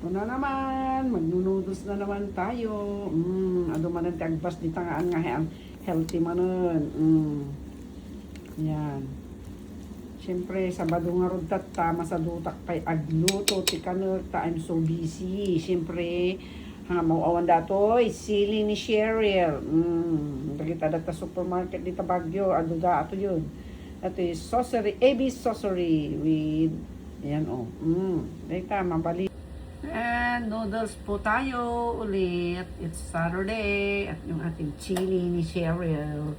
Ito na naman, magnunoodles na naman tayo. Ano man ang tagbas di tangaan nga healthy man nun. Yan. Siyempre, Sabado nga rod tama sa dutak pay agluto, ti kanerta, I'm so busy. Siyempre, nga mauawan datoy, sili ni Cheryl. Kita data supermarket dito Baguio, ado da ato yun. Ito is saucery, AB saucery with, ayan o. Dito, mabali. And noodles po tayo ulit. It's Saturday. At yung ating chili ni Cheryl.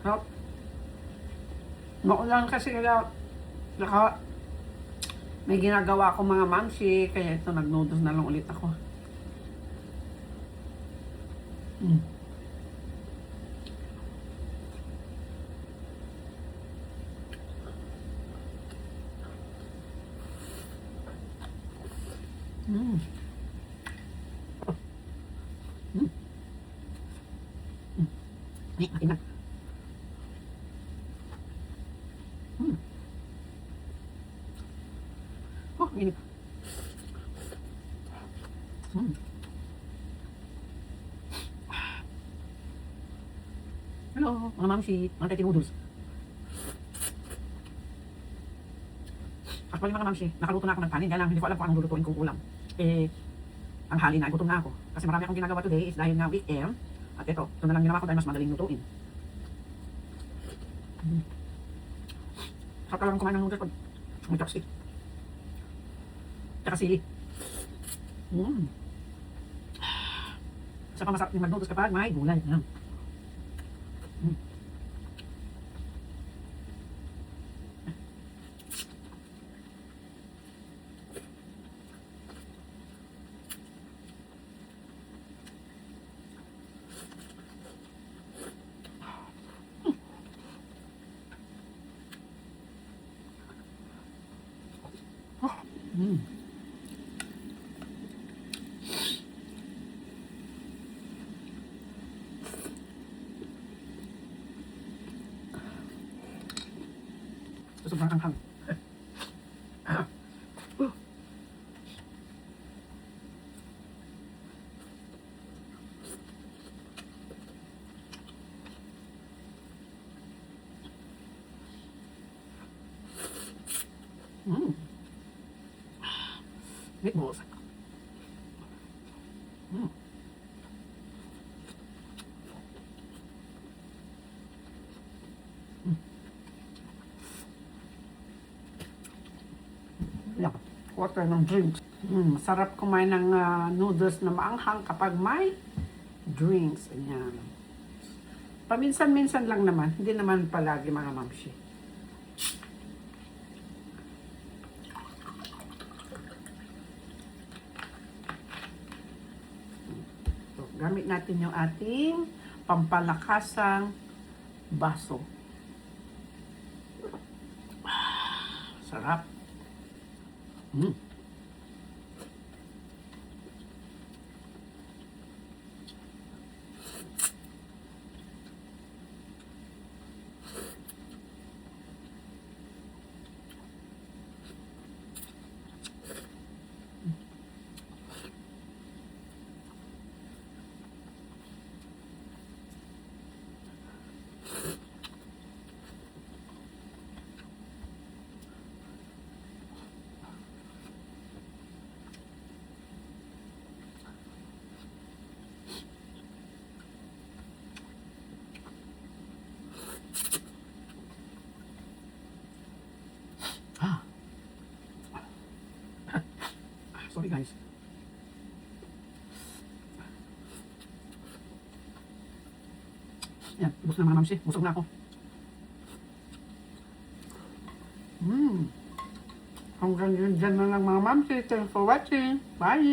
Hot. Maulan kasi kaya may ginagawa ako mga mamsi. Kaya ito nag-noodles na lang ulit ako. Ay, akin na. Oh, init. Hello, mga mamsi. Mga tayo noodles. Actually, mga mamsi, nakaluto na ako ng kanin. Kaya lang, hindi ko alam kung anong lulutuin kong ulam. Ang hali na, gutom na ako. Kasi marami akong ginagawa today is dahil nga weekend. At ito na lang ginawa ko dahil mas madaling lutuin. Sarap lang kumain ng noodles pag may chopstick. Tsaka sili. Isa pa masarap yung mag-noodles kapag may gulay. Sobrang anghang. Meatballs. Yeah, water ng drinks. Sarap kumain ng noodles na maanghang kapag may drinks. Ayan. Paminsan-minsan lang naman. Hindi naman palagi mga mamsi. So, gamit natin yung ating pampalakasang baso. Sarap. Sorry guys. Yan, ubos na mga mamsi. Busog na ako. Hanggang dyan na lang mga mamsi. Thanks for watching. Bye!